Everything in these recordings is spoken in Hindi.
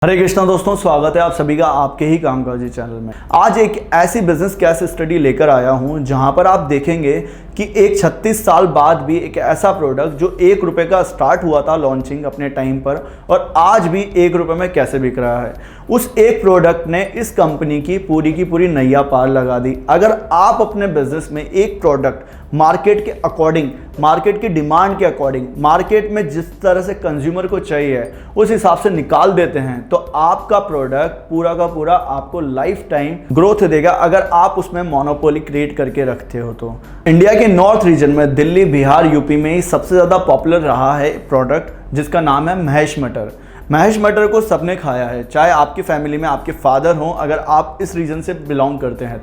हरे कृष्णा दोस्तों, स्वागत है आप सभी का आपके ही कामकाजी चैनल में। आज एक ऐसी बिजनेस केस स्टडी लेकर आया हूं जहां पर आप देखेंगे कि एक 36 साल बाद भी एक ऐसा प्रोडक्ट जो 1 रुपये का स्टार्ट हुआ था लॉन्चिंग अपने टाइम पर और आज भी 1 रुपये में कैसे बिक रहा है। उस एक प्रोडक्ट ने इस कंपनी की पूरी नैया पार लगा दी। अगर आप अपने बिजनेस में एक प्रोडक्ट मार्केट के अकॉर्डिंग, मार्केट की डिमांड के अकॉर्डिंग, मार्केट में जिस तरह से कंज्यूमर को चाहिए उस हिसाब से निकाल देते हैं तो आपका प्रोडक्ट पूरा का पूरा आपको लाइफ टाइम ग्रोथ देगा, अगर आप उसमें मोनोपोली क्रिएट करके रखते हो तो। इंडिया के नॉर्थ रीजन में दिल्ली, बिहार, यूपी में ही सबसे ज़्यादा पॉपुलर रहा है प्रोडक्ट जिसका नाम है महेश मटर। महेश मटर को सबने खाया है, चाहे आपकी फैमिली में आपके फादर हों, अगर आप इस रीजन से बिलोंग करते हैं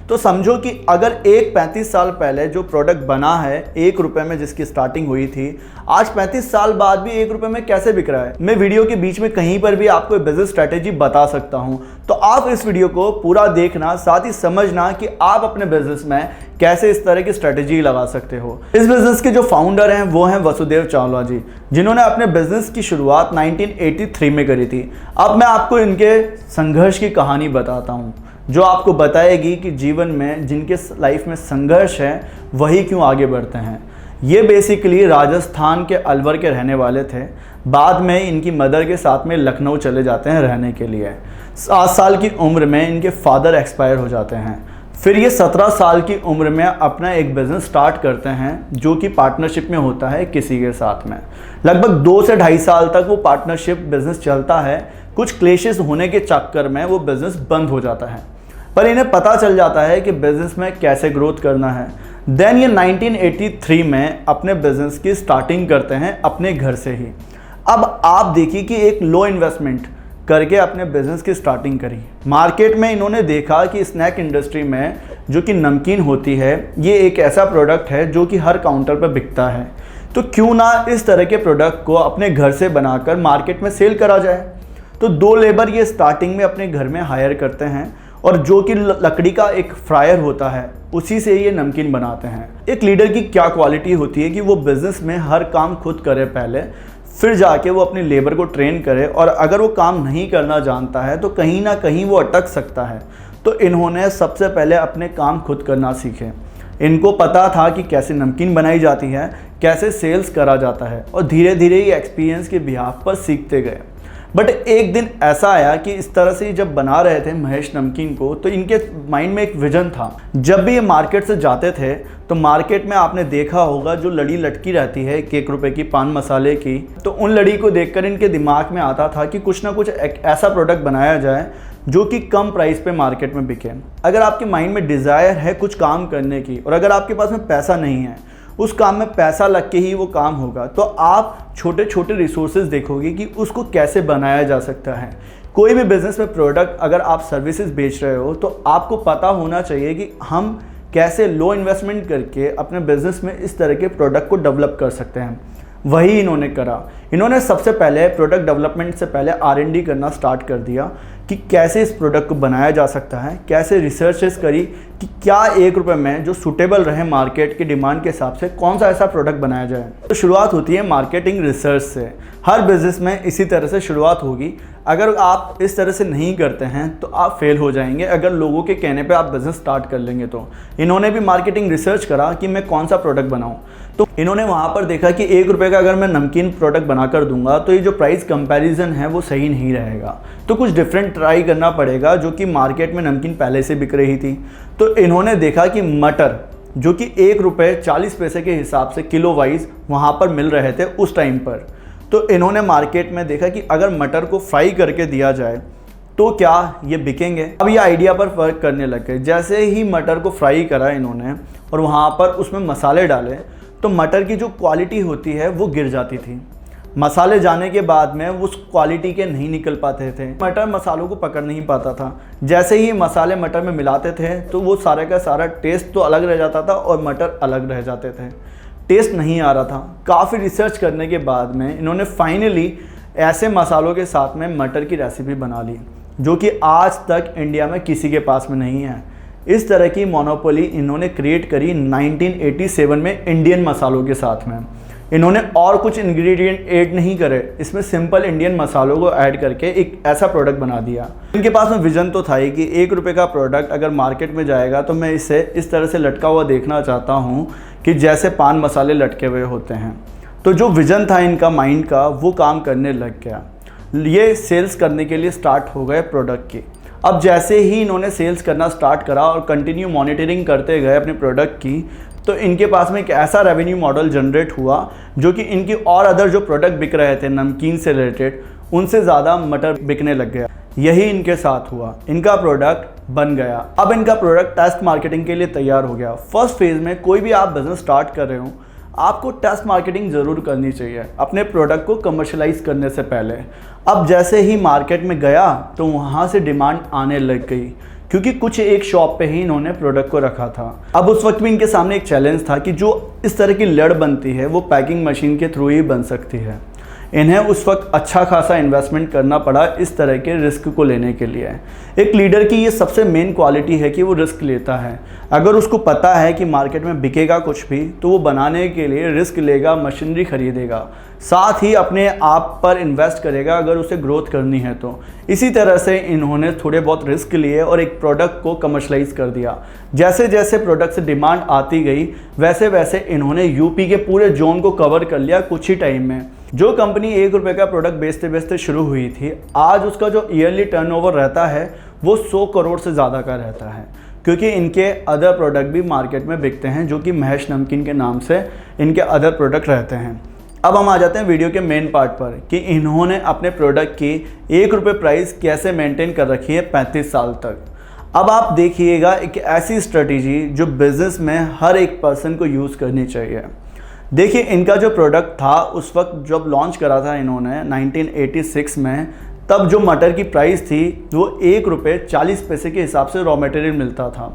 तो समझो कि अगर एक 35 साल पहले जो प्रोडक्ट बना है 1 रुपये में जिसकी स्टार्टिंग हुई थी, आज 35 साल बाद भी 1 रुपये में कैसे बिक रहा है। मैं वीडियो के बीच में कहीं पर भी आपको बिजनेस स्ट्रैटेजी बता सकता हूं, तो आप इस वीडियो को पूरा देखना, साथ ही समझना कि आप अपने बिजनेस में कैसे इस तरह की स्ट्रैटेजी लगा सकते हो। इस बिजनेस के जो फाउंडर हैं वो हैं वसुदेव चावला जी, जिन्होंने अपने बिजनेस की शुरुआत 1983 में करी थी। अब मैं आपको इनके संघर्ष की कहानी बताता हूँ जो आपको बताएगी कि जीवन में जिनके लाइफ में संघर्ष है वही क्यों आगे बढ़ते हैं। ये बेसिकली राजस्थान के अलवर के रहने वाले थे। बाद में इनकी मदर के साथ में लखनऊ चले जाते हैं रहने के लिए। 7 साल की उम्र में इनके फादर एक्सपायर हो जाते हैं। फिर ये 17 साल की उम्र में अपना एक बिज़नेस स्टार्ट करते हैं जो कि पार्टनरशिप में होता है किसी के साथ में। लगभग 2 से 2.5 साल तक वो पार्टनरशिप बिज़नेस चलता है। कुछ क्लेशेस होने के चक्कर में वो बिज़नेस बंद हो जाता है, पर इन्हें पता चल जाता है कि बिज़नेस में कैसे ग्रोथ करना है। देन ये 1983 में अपने बिज़नेस की स्टार्टिंग करते हैं अपने घर से ही। अब आप देखिए कि एक लो इन्वेस्टमेंट करके अपने बिज़नेस की स्टार्टिंग करी। मार्केट में इन्होंने देखा कि स्नैक इंडस्ट्री में जो कि नमकीन होती है ये एक ऐसा प्रोडक्ट है जो कि हर काउंटर पर बिकता है, तो क्यों ना इस तरह के प्रोडक्ट को अपने घर से बनाकर मार्केट में सेल करा जाए। तो 2 लेबर ये स्टार्टिंग में अपने घर में हायर करते हैं और जो कि लकड़ी का एक फ्रायर होता है उसी से ये नमकीन बनाते हैं। एक लीडर की क्या क्वालिटी होती है कि वो बिज़नेस में हर काम खुद करे पहले, फिर जाके वो अपने लेबर को ट्रेन करे, और अगर वो काम नहीं करना जानता है तो कहीं ना कहीं वो अटक सकता है। तो इन्होंने सबसे पहले अपने काम खुद करना सीखे। इनको पता था कि कैसे नमकीन बनाई जाती है, कैसे सेल्स करा जाता है, और धीरे धीरे ये एक्सपीरियंस के बिहाफ पर सीखते गए। बट एक दिन ऐसा आया कि इस तरह से जब बना रहे थे महेश नमकीन को तो इनके माइंड में एक विजन था। जब भी ये मार्केट से जाते थे तो मार्केट में आपने देखा होगा जो लड़ी लटकी रहती है 1 रुपये की पान मसाले की, तो उन लड़ी को देखकर इनके दिमाग में आता था कि कुछ ना कुछ एक ऐसा प्रोडक्ट बनाया जाए जो कि कम प्राइस पे मार्केट में बिके। अगर आपके माइंड में डिज़ायर है कुछ काम करने की और अगर आपके पास में पैसा नहीं है, उस काम में पैसा लग के ही वो काम होगा, तो आप छोटे छोटे रिसोर्सेज देखोगे कि उसको कैसे बनाया जा सकता है। कोई भी बिजनेस में प्रोडक्ट अगर आप सर्विसेज बेच रहे हो तो आपको पता होना चाहिए कि हम कैसे लो इन्वेस्टमेंट करके अपने बिजनेस में इस तरह के प्रोडक्ट को डेवलप कर सकते हैं। वही इन्होंने करा। इन्होंने सबसे पहले प्रोडक्ट डेवलपमेंट से पहले R&D करना स्टार्ट कर दिया कि कैसे इस प्रोडक्ट को बनाया जा सकता है। कैसे रिसर्चेस करी कि क्या 1 रुपये में जो सूटेबल रहे मार्केट की डिमांड के हिसाब से कौन सा ऐसा प्रोडक्ट बनाया जाए। तो शुरुआत होती है मार्केटिंग रिसर्च से। हर बिजनेस में इसी तरह से शुरुआत होगी। अगर आप इस तरह से नहीं करते हैं तो आप फेल हो जाएंगे। अगर लोगों के कहने पे आप बिज़नेस स्टार्ट कर लेंगे तो इन्होंने भी मार्केटिंग रिसर्च करा कि मैं कौन सा प्रोडक्ट बनाऊं। तो इन्होंने वहाँ पर देखा कि 1 रुपये का अगर मैं नमकीन प्रोडक्ट बनाकर दूंगा तो ये जो प्राइस कंपैरिजन है वो सही नहीं रहेगा, तो कुछ डिफरेंट ट्राई करना पड़ेगा जो कि मार्केट में नमकीन पहले से बिक रही थी। तो इन्होंने देखा कि मटर जो कि 1 रुपये 40 पैसे के हिसाब से किलो वाइज वहाँ पर मिल रहे थे उस टाइम पर, तो इन्होंने मार्केट में देखा कि अगर मटर को फ्राई करके दिया जाए तो क्या ये बिकेंगे। अब ये आइडिया पर वर्क करने लग गए। जैसे ही मटर को फ्राई करा इन्होंने और वहाँ पर उसमें मसाले डाले तो मटर की जो क्वालिटी होती है वो गिर जाती थी। मसाले जाने के बाद में उस क्वालिटी के नहीं निकल पाते थे। मटर मसालों को पकड़ नहीं पाता था। जैसे ही मसाले मटर में मिलाते थे तो वो सारे का सारा टेस्ट तो अलग रह जाता था और मटर अलग रह जाते थे, टेस्ट नहीं आ रहा था। काफ़ी रिसर्च करने के बाद में इन्होंने फाइनली ऐसे मसालों के साथ में मटर की रेसिपी बना ली जो कि आज तक इंडिया में किसी के पास में नहीं है। इस तरह की मोनोपोली इन्होंने क्रिएट करी 1987 में इंडियन मसालों के साथ में। इन्होंने और कुछ इंग्रेडिएंट ऐड नहीं करे, इसमें सिंपल इंडियन मसालों को ऐड करके एक ऐसा प्रोडक्ट बना दिया। इनके पास में विजन तो था ही कि 1 रुपये का प्रोडक्ट अगर मार्केट में जाएगा तो मैं इसे इस तरह से लटका हुआ देखना चाहता हूँ कि जैसे पान मसाले लटके हुए होते हैं। तो जो विजन था इनका माइंड का, वो काम करने लग गया। ये सेल्स करने के लिए स्टार्ट हो गए प्रोडक्ट की। अब जैसे ही इन्होंने सेल्स करना स्टार्ट करा और कंटिन्यू मॉनिटरिंग करते गए अपने प्रोडक्ट की, तो इनके पास में एक ऐसा रेवेन्यू मॉडल जनरेट हुआ जो कि इनकी और अदर जो प्रोडक्ट बिक रहे थे नमकीन से रिलेटेड, उनसे ज़्यादा मटर बिकने लग गया। यही इनके साथ हुआ, इनका प्रोडक्ट बन गया। अब इनका प्रोडक्ट टेस्ट मार्केटिंग के लिए तैयार हो गया। फर्स्ट फेज़ में कोई भी आप बिज़नेस स्टार्ट कर रहे हो, आपको टेस्ट मार्केटिंग ज़रूर करनी चाहिए अपने प्रोडक्ट को कमर्शलाइज करने से पहले। अब जैसे ही मार्केट में गया तो वहाँ से डिमांड आने लग गई, क्योंकि कुछ एक शॉप पे ही इन्होंने प्रोडक्ट को रखा था। अब उस वक्त भी इनके सामने एक चैलेंज था कि जो इस तरह की लड़ बनती है वो पैकिंग मशीन के थ्रू ही बन सकती है। इन्हें उस वक्त अच्छा खासा इन्वेस्टमेंट करना पड़ा इस तरह के रिस्क को लेने के लिए। एक लीडर की ये सबसे मेन क्वालिटी है कि वो रिस्क लेता है। अगर उसको पता है कि मार्केट में बिकेगा कुछ भी, तो वो बनाने के लिए रिस्क लेगा, मशीनरी खरीदेगा, साथ ही अपने आप पर इन्वेस्ट करेगा अगर उसे ग्रोथ करनी है तो। इसी तरह से इन्होंने थोड़े बहुत रिस्क लिए और एक प्रोडक्ट को कमर्शलाइज कर दिया। जैसे जैसे प्रोडक्ट से डिमांड आती गई, वैसे वैसे इन्होंने यूपी के पूरे जोन को कवर कर लिया कुछ ही टाइम में। जो कंपनी 1 रुपये का प्रोडक्ट बेचते बेचते शुरू हुई थी, आज उसका जो ईयरली टर्नओवर रहता है वो 100 करोड़ से ज़्यादा का रहता है, क्योंकि इनके अदर प्रोडक्ट भी मार्केट में बिकते हैं, जो कि महेश नमकीन के नाम से इनके अदर प्रोडक्ट रहते हैं। अब हम आ जाते हैं वीडियो के मेन पार्ट पर कि इन्होंने अपने प्रोडक्ट की 1 रुपये प्राइस कैसे मेंटेन कर रखी है 35 साल तक। अब आप देखिएगा एक ऐसी स्ट्रेटेजी जो बिज़नेस में हर एक पर्सन को यूज़ करनी चाहिए। देखिए, इनका जो प्रोडक्ट था उस वक्त जब लॉन्च करा था इन्होंने 1986 में, तब जो मटर की प्राइस थी वो 1 रुपये 40 पैसे के हिसाब से रॉ मटेरियल मिलता था।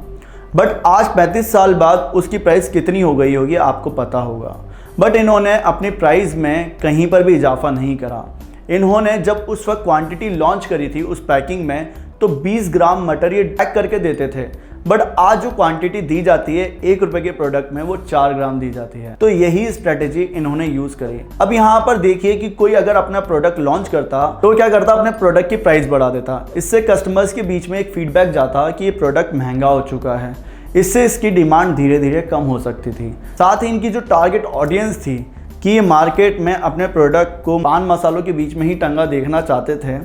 बट आज 35 साल बाद उसकी प्राइस कितनी हो गई होगी आपको पता होगा। बट इन्होंने अपनी प्राइस में कहीं पर भी इजाफा नहीं करा। इन्होंने जब उस वक्त क्वांटिटी लॉन्च करी थी उस पैकिंग में, तो 20 ग्राम मटर ये पैक करके देते थे। बट आज जो क्वांटिटी दी जाती है 1 रुपये के प्रोडक्ट में, वो 4 ग्राम दी जाती है। तो यही स्ट्रेटेजी इन्होंने यूज करी। अब यहाँ पर देखिए कि कोई अगर अपना प्रोडक्ट लॉन्च करता तो क्या करता, अपने प्रोडक्ट की प्राइस बढ़ा देता। इससे कस्टमर्स के बीच में एक फीडबैक जाता कि ये प्रोडक्ट महंगा हो चुका है। इससे इसकी डिमांड धीरे धीरे कम हो सकती थी। साथ ही इनकी जो टारगेट ऑडियंस थी कि ये मार्केट में अपने प्रोडक्ट को पान मसालों के बीच में ही टंगा देखना चाहते थे,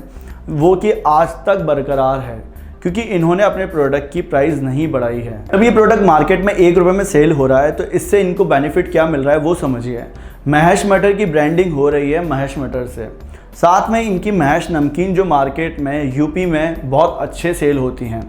वो कि आज तक बरकरार है, क्योंकि इन्होंने अपने प्रोडक्ट की प्राइस नहीं बढ़ाई है। अब ये प्रोडक्ट मार्केट में 1 रुपये में सेल हो रहा है, तो इससे इनको बेनिफिट क्या मिल रहा है वो समझिए। महेश मटर की ब्रांडिंग हो रही है महेश मटर से। साथ में इनकी महेश नमकीन जो मार्केट में यूपी में बहुत अच्छे सेल होती हैं,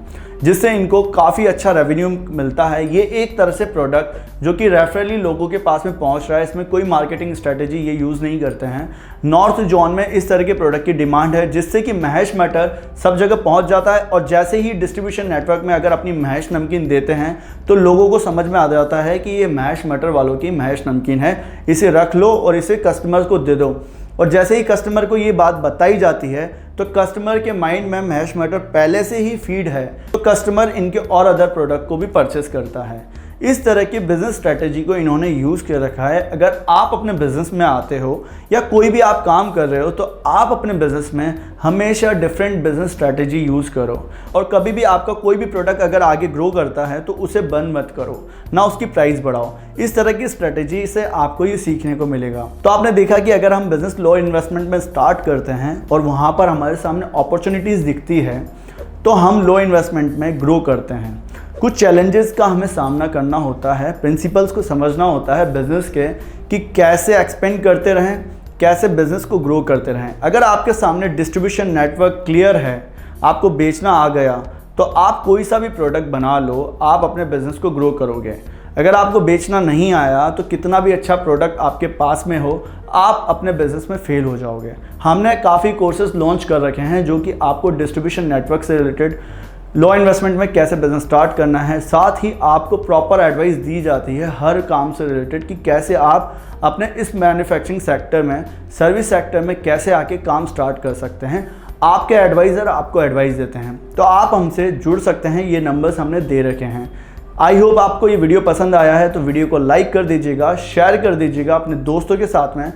जिससे इनको काफ़ी अच्छा रेवेन्यू मिलता है। ये एक तरह से प्रोडक्ट जो कि रेफरली लोगों के पास में पहुंच रहा है, इसमें कोई मार्केटिंग स्ट्रेटेजी ये यूज़ नहीं करते हैं। नॉर्थ जोन में इस तरह के प्रोडक्ट की डिमांड है, जिससे कि महेश मटर सब जगह पहुंच जाता है। और जैसे ही डिस्ट्रीब्यूशन नेटवर्क में अगर अपनी महेश नमकीन देते हैं, तो लोगों को समझ में आ जाता है कि ये महेश मटर वालों की महेश नमकीन है, इसे रख लो और इसे कस्टमर्स को दे दो। और जैसे ही कस्टमर को ये बात बताई जाती है, तो कस्टमर के माइंड में महेश मटर पहले से ही फीड है, तो कस्टमर इनके और अदर प्रोडक्ट को भी परचेस करता है। इस तरह की बिजनेस स्ट्रेटेजी को इन्होंने यूज़ कर रखा है। अगर आप अपने बिजनेस में आते हो या कोई भी आप काम कर रहे हो, तो आप अपने बिजनेस में हमेशा डिफरेंट बिजनेस स्ट्रेटेजी यूज़ करो। और कभी भी आपका कोई भी प्रोडक्ट अगर आगे ग्रो करता है तो उसे बंद मत करो, ना उसकी प्राइस बढ़ाओ। इस तरह की स्ट्रेटेजी से आपको ये सीखने को मिलेगा। तो आपने देखा कि अगर हम बिजनेस लो इन्वेस्टमेंट में स्टार्ट करते हैं और वहाँ पर हमारे सामने अपॉर्चुनिटीज़ दिखती है, तो हम लो इन्वेस्टमेंट में ग्रो करते हैं। कुछ चैलेंजेस का हमें सामना करना होता है, प्रिंसिपल्स को समझना होता है बिज़नेस के कि कैसे एक्सपेंड करते रहें, कैसे बिज़नेस को ग्रो करते रहें। अगर आपके सामने डिस्ट्रीब्यूशन नेटवर्क क्लियर है, आपको बेचना आ गया, तो आप कोई सा भी प्रोडक्ट बना लो, आप अपने बिज़नेस को ग्रो करोगे। अगर आपको बेचना नहीं आया, तो कितना भी अच्छा प्रोडक्ट आपके पास में हो, आप अपने बिज़नेस में फेल हो जाओगे। हमने काफ़ी कोर्सेज लॉन्च कर रखे हैं जो कि आपको डिस्ट्रीब्यूशन नेटवर्क से रिलेटेड लो इन्वेस्टमेंट में कैसे बिजनेस स्टार्ट करना है, साथ ही आपको प्रॉपर एडवाइस दी जाती है हर काम से रिलेटेड कि कैसे आप अपने इस मैन्युफैक्चरिंग सेक्टर में, सर्विस सेक्टर में कैसे आके काम स्टार्ट कर सकते हैं। आपके एडवाइज़र आपको एडवाइस देते हैं, तो आप हमसे जुड़ सकते हैं। ये नंबर्स हमने दे रखे हैं। आई होप आपको ये वीडियो पसंद आया है तो वीडियो को लाइक कर दीजिएगा, शेयर कर दीजिएगा अपने दोस्तों के साथ में।